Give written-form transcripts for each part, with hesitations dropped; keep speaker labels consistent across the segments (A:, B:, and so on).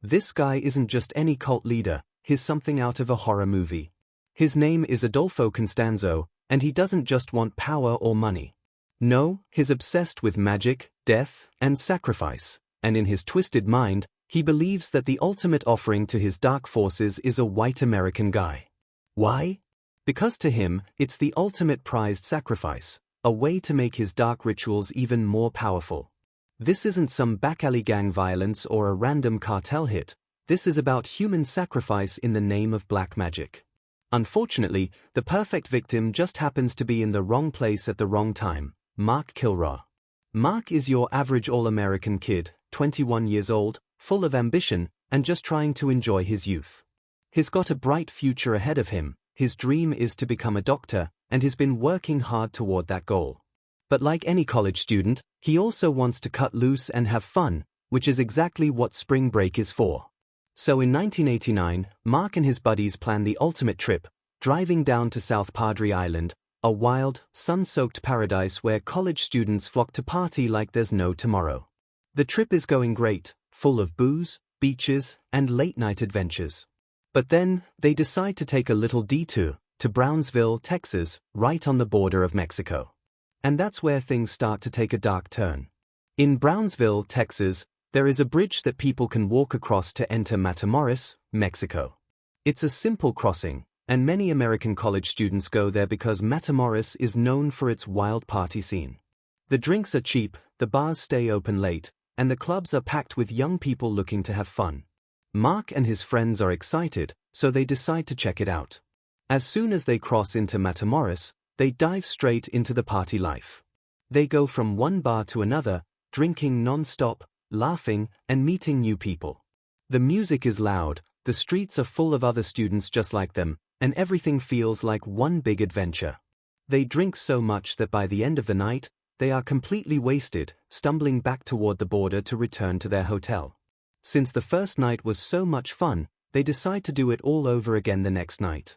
A: This guy isn't just any cult leader, he's something out of a horror movie. His name is Adolfo Constanzo, and he doesn't just want power or money. No, he's obsessed with magic, death, and sacrifice, and in his twisted mind, he believes that the ultimate offering to his dark forces is a white American guy. Why? Because to him, it's the ultimate prized sacrifice, a way to make his dark rituals even more powerful. This isn't some back-alley gang violence or a random cartel hit, this is about human sacrifice in the name of black magic. Unfortunately, the perfect victim just happens to be in the wrong place at the wrong time, Mark Kilroy. Mark is your average all-American kid, 21 years old, full of ambition, and just trying to enjoy his youth. He's got a bright future ahead of him, his dream is to become a doctor, and he's been working hard toward that goal. But like any college student, he also wants to cut loose and have fun, which is exactly what spring break is for. So in 1989, Mark and his buddies plan the ultimate trip, driving down to South Padre Island, a wild, sun-soaked paradise where college students flock to party like there's no tomorrow. The trip is going great, full of booze, beaches, and late-night adventures. But then, they decide to take a little detour to Brownsville, Texas, right on the border of Mexico. And that's where things start to take a dark turn. In Brownsville, Texas, there is a bridge that people can walk across to enter Matamoros, Mexico. It's a simple crossing, and many American college students go there because Matamoros is known for its wild party scene. The drinks are cheap, the bars stay open late, and the clubs are packed with young people looking to have fun. Mark and his friends are excited, so they decide to check it out. As soon as they cross into Matamoros, they dive straight into the party life. They go from one bar to another, drinking non-stop, laughing, and meeting new people. The music is loud, the streets are full of other students just like them, and everything feels like one big adventure. They drink so much that by the end of the night, they are completely wasted, stumbling back toward the border to return to their hotel. Since the first night was so much fun, they decide to do it all over again the next night.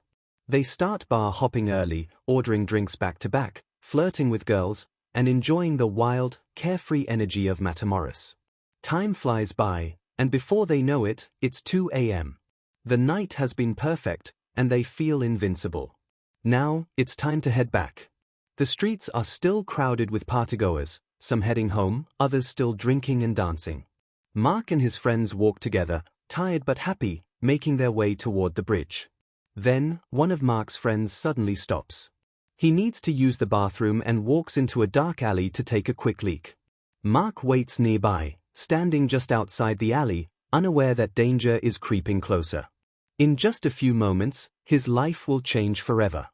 A: They start bar hopping early, ordering drinks back to back, flirting with girls, and enjoying the wild, carefree energy of Matamoros. Time flies by, and before they know it, it's 2 a.m. The night has been perfect, and they feel invincible. Now, it's time to head back. The streets are still crowded with partygoers, some heading home, others still drinking and dancing. Mark and his friends walk together, tired but happy, making their way toward the bridge. Then, one of Mark's friends suddenly stops. He needs to use the bathroom and walks into a dark alley to take a quick leak. Mark waits nearby, standing just outside the alley, unaware that danger is creeping closer. In just a few moments, his life will change forever.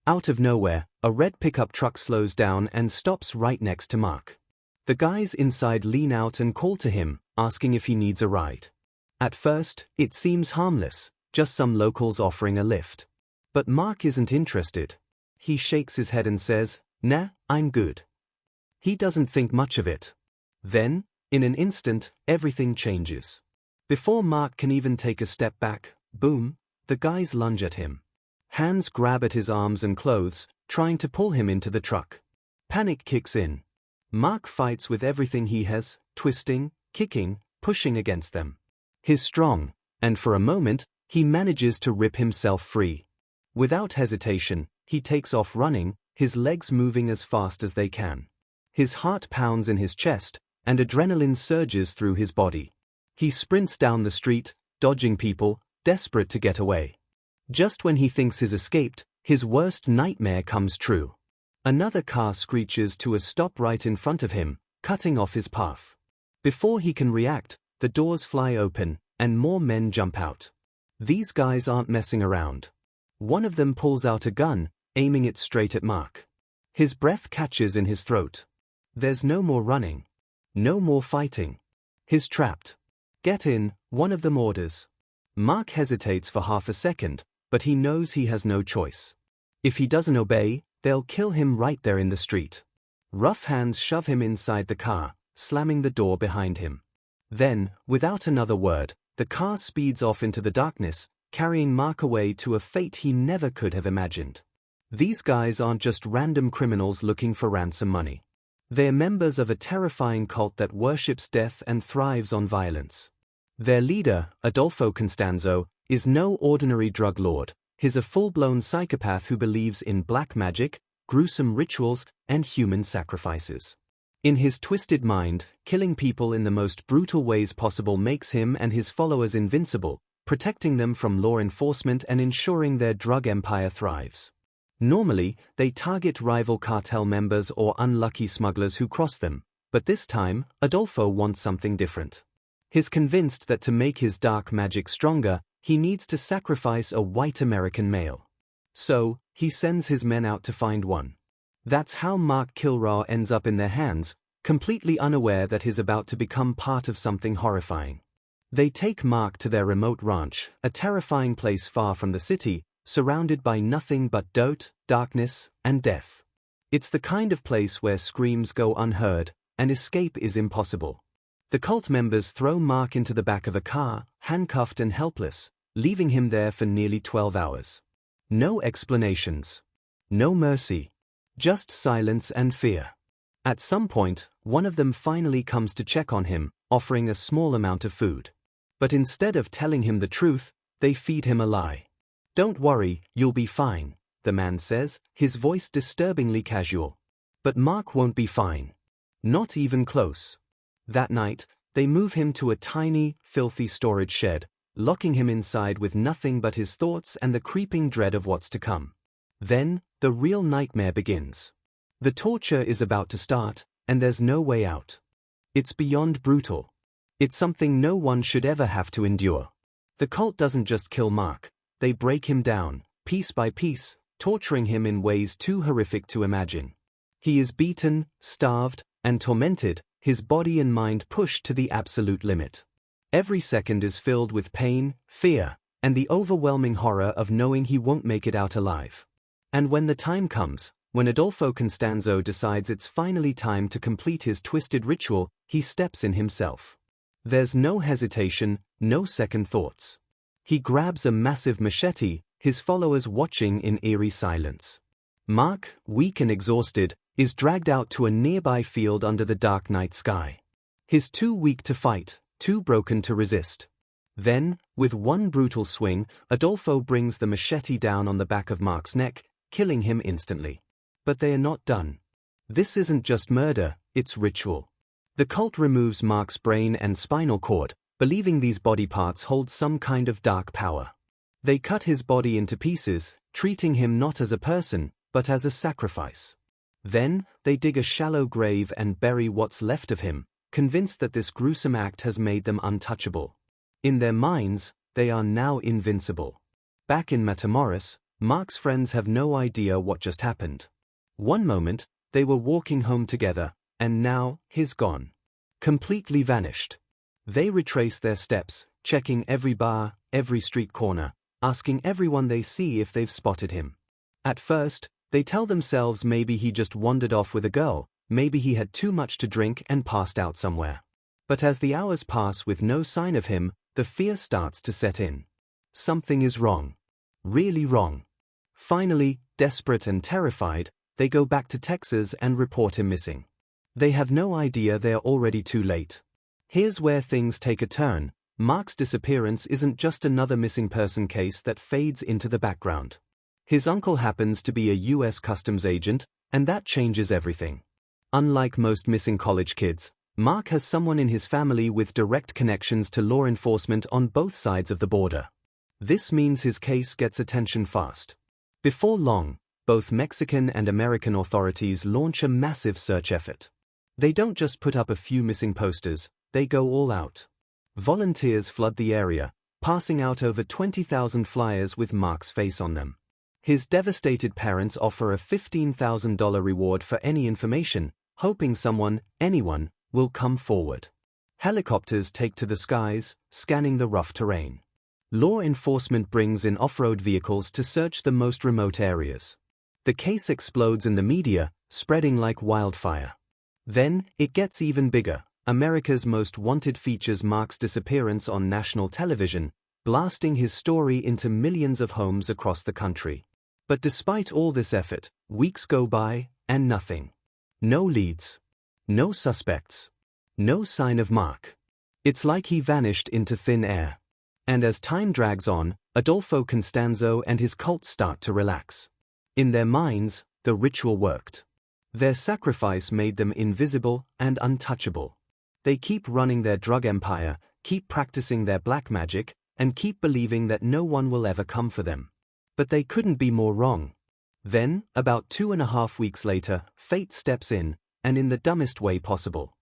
A: Out of nowhere, a red pickup truck slows down and stops right next to Mark. The guys inside lean out and call to him, asking if he needs a ride. At first, it seems harmless, just some locals offering a lift. But Mark isn't interested. He shakes his head and says, "Nah, I'm good." He doesn't think much of it. Then, in an instant, everything changes. Before Mark can even take a step back, boom, the guys lunge at him. Hands grab at his arms and clothes, trying to pull him into the truck. Panic kicks in. Mark fights with everything he has, twisting, kicking, pushing against them. He's strong, and for a moment, he manages to rip himself free. Without hesitation, he takes off running, his legs moving as fast as they can. His heart pounds in his chest, and adrenaline surges through his body. He sprints down the street, dodging people, desperate to get away. Just when he thinks he's escaped, his worst nightmare comes true. Another car screeches to a stop right in front of him, cutting off his path. Before he can react, the doors fly open, and more men jump out. These guys aren't messing around. One of them pulls out a gun, aiming it straight at Mark. His breath catches in his throat. There's no more running. No more fighting. He's trapped. "Get in," one of them orders. Mark hesitates for half a second, but he knows he has no choice. If he doesn't obey, they'll kill him right there in the street. Rough hands shove him inside the car, slamming the door behind him. Then, without another word, the car speeds off into the darkness, carrying Mark away to a fate he never could have imagined. These guys aren't just random criminals looking for ransom money. They're members of a terrifying cult that worships death and thrives on violence. Their leader, Adolfo Constanzo, is no ordinary drug lord. He's a full-blown psychopath who believes in black magic, gruesome rituals, and human sacrifices. In his twisted mind, killing people in the most brutal ways possible makes him and his followers invincible, protecting them from law enforcement and ensuring their drug empire thrives. Normally, they target rival cartel members or unlucky smugglers who cross them, but this time, Adolfo wants something different. He's convinced that to make his dark magic stronger, he needs to sacrifice a white American male. So, he sends his men out to find one. That's how Mark Kilroy ends up in their hands, completely unaware that he's about to become part of something horrifying. They take Mark to their remote ranch, a terrifying place far from the city, surrounded by nothing but dirt, darkness, and death. It's the kind of place where screams go unheard, and escape is impossible. The cult members throw Mark into the back of a car, handcuffed and helpless, leaving him there for nearly 12 hours. No explanations. No mercy. Just silence and fear. At some point, one of them finally comes to check on him, offering a small amount of food. But instead of telling him the truth, they feed him a lie. "Don't worry, you'll be fine," the man says, his voice disturbingly casual. But Mark won't be fine. Not even close. That night, they move him to a tiny, filthy storage shed, locking him inside with nothing but his thoughts and the creeping dread of what's to come. Then, the real nightmare begins. The torture is about to start, and there's no way out. It's beyond brutal. It's something no one should ever have to endure. The cult doesn't just kill Mark, they break him down, piece by piece, torturing him in ways too horrific to imagine. He is beaten, starved, and tormented, his body and mind pushed to the absolute limit. Every second is filled with pain, fear, and the overwhelming horror of knowing he won't make it out alive. And when the time comes, when Adolfo Constanzo decides it's finally time to complete his twisted ritual, he steps in himself. There's no hesitation, no second thoughts. He grabs a massive machete, his followers watching in eerie silence. Mark, weak and exhausted, is dragged out to a nearby field under the dark night sky. He's too weak to fight, too broken to resist. Then, with one brutal swing, Adolfo brings the machete down on the back of Mark's neck, killing him instantly. But they are not done. This isn't just murder, it's ritual. The cult removes Mark's brain and spinal cord, believing these body parts hold some kind of dark power. They cut his body into pieces, treating him not as a person, but as a sacrifice. Then, they dig a shallow grave and bury what's left of him, convinced that this gruesome act has made them untouchable. In their minds, they are now invincible. Back in Matamoros, Mark's friends have no idea what just happened. One moment, they were walking home together, and now, he's gone. Completely vanished. They retrace their steps, checking every bar, every street corner, asking everyone they see if they've spotted him. At first, they tell themselves maybe he just wandered off with a girl, maybe he had too much to drink and passed out somewhere. But as the hours pass with no sign of him, the fear starts to set in. Something is wrong. Really wrong. Finally, desperate and terrified, they go back to Texas and report him missing. They have no idea they're already too late. Here's where things take a turn. Mark's disappearance isn't just another missing person case that fades into the background. His uncle happens to be a U.S. customs agent, and that changes everything. Unlike most missing college kids, Mark has someone in his family with direct connections to law enforcement on both sides of the border. This means his case gets attention fast. Before long, both Mexican and American authorities launch a massive search effort. They don't just put up a few missing posters, they go all out. Volunteers flood the area, passing out over 20,000 flyers with Mark's face on them. His devastated parents offer a $15,000 reward for any information, hoping someone, anyone, will come forward. Helicopters take to the skies, scanning the rough terrain. Law enforcement brings in off-road vehicles to search the most remote areas. The case explodes in the media, spreading like wildfire. Then, it gets even bigger. America's Most Wanted features Mark's disappearance on national television, blasting his story into millions of homes across the country. But despite all this effort, weeks go by, and nothing. No leads. No suspects. No sign of Mark. It's like he vanished into thin air. And as time drags on, Adolfo Constanzo and his cult start to relax. In their minds, the ritual worked. Their sacrifice made them invisible and untouchable. They keep running their drug empire, keep practicing their black magic, and keep believing that no one will ever come for them. But they couldn't be more wrong. Then, about 2.5 weeks later, fate steps in, and in the dumbest way possible.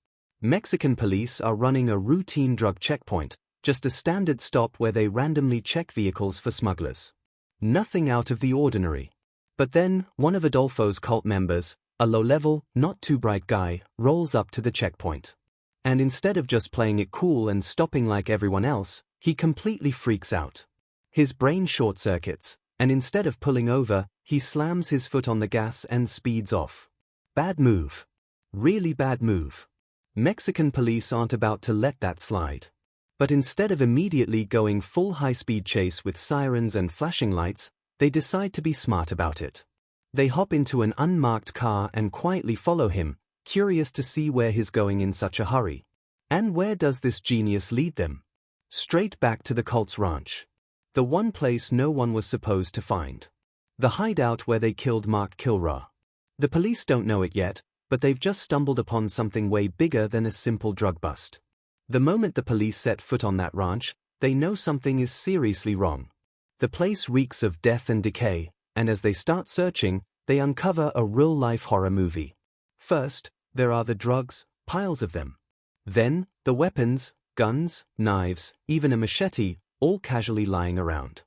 A: Mexican police are running a routine drug checkpoint, just a standard stop where they randomly check vehicles for smugglers. Nothing out of the ordinary. But then, one of Adolfo's cult members, a low-level, not-too-bright guy, rolls up to the checkpoint. And instead of just playing it cool and stopping like everyone else, he completely freaks out. His brain short-circuits, and instead of pulling over, he slams his foot on the gas and speeds off. Bad move. Really bad move. Mexican police aren't about to let that slide. But instead of immediately going full high-speed chase with sirens and flashing lights, they decide to be smart about it. They hop into an unmarked car and quietly follow him, curious to see where he's going in such a hurry. And where does this genius lead them? Straight back to the cult's ranch. The one place no one was supposed to find. The hideout where they killed Mark Kilroy. The police don't know it yet, but they've just stumbled upon something way bigger than a simple drug bust. The moment the police set foot on that ranch, they know something is seriously wrong. The place reeks of death and decay, and as they start searching, they uncover a real-life horror movie. First, there are the drugs, piles of them. Then, the weapons, guns, knives, even a machete, all casually lying around.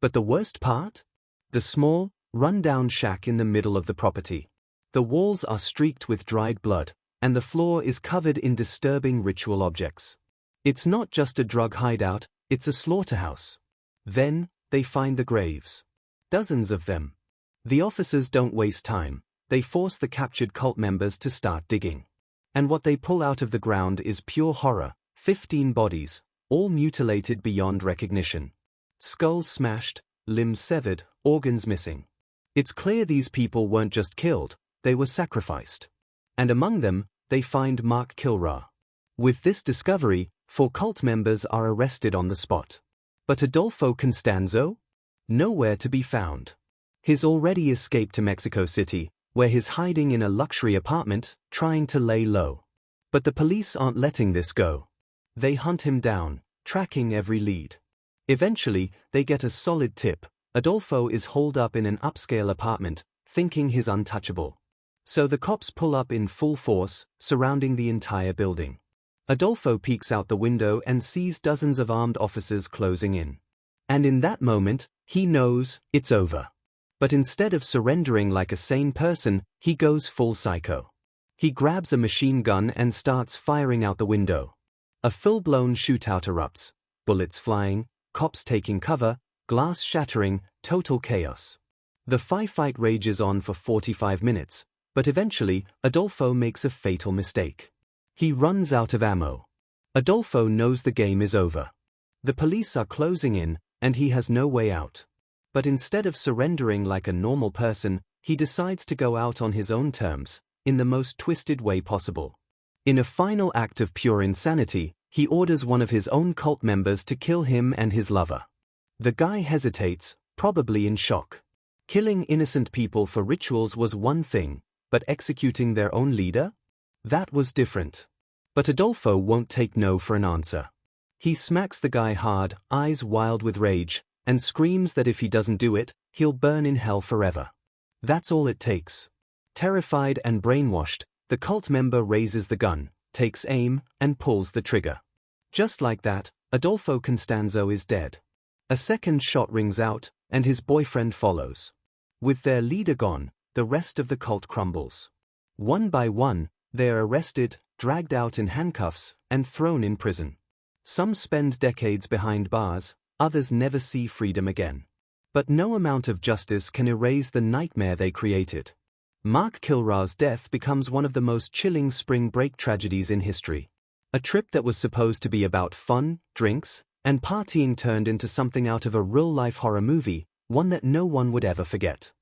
A: But the worst part? The small, run-down shack in the middle of the property. The walls are streaked with dried blood, and the floor is covered in disturbing ritual objects. It's not just a drug hideout, it's a slaughterhouse. Then, they find the graves. Dozens of them. The officers don't waste time, they force the captured cult members to start digging. And what they pull out of the ground is pure horror, 15 bodies, all mutilated beyond recognition. Skulls smashed, limbs severed, organs missing. It's clear these people weren't just killed, they were sacrificed. And among them, they find Mark Kilroy. With this discovery, 4 cult members are arrested on the spot. But Adolfo Constanzo? Nowhere to be found. He's already escaped to Mexico City, where he's hiding in a luxury apartment, trying to lay low. But the police aren't letting this go. They hunt him down, tracking every lead. Eventually, they get a solid tip. Adolfo is holed up in an upscale apartment, thinking he's untouchable. So the cops pull up in full force, surrounding the entire building. Adolfo peeks out the window and sees dozens of armed officers closing in. And in that moment, he knows it's over. But instead of surrendering like a sane person, he goes full psycho. He grabs a machine gun and starts firing out the window. A full-blown shootout erupts, bullets flying, cops taking cover, glass shattering, total chaos. The fight rages on for 45 minutes. But eventually, Adolfo makes a fatal mistake. He runs out of ammo. Adolfo knows the game is over. The police are closing in, and he has no way out. But instead of surrendering like a normal person, he decides to go out on his own terms, in the most twisted way possible. In a final act of pure insanity, he orders one of his own cult members to kill him and his lover. The guy hesitates, probably in shock. Killing innocent people for rituals was one thing, but executing their own leader? That was different. But Adolfo won't take no for an answer. He smacks the guy hard, eyes wild with rage, and screams that if he doesn't do it, he'll burn in hell forever. That's all it takes. Terrified and brainwashed, the cult member raises the gun, takes aim, and pulls the trigger. Just like that, Adolfo Constanzo is dead. A second shot rings out, and his boyfriend follows. With their leader gone, the rest of the cult crumbles. One by one, they are arrested, dragged out in handcuffs, and thrown in prison. Some spend decades behind bars, others never see freedom again. But no amount of justice can erase the nightmare they created. Mark Kilroy's death becomes one of the most chilling spring break tragedies in history. A trip that was supposed to be about fun, drinks, and partying turned into something out of a real-life horror movie, one that no one would ever forget.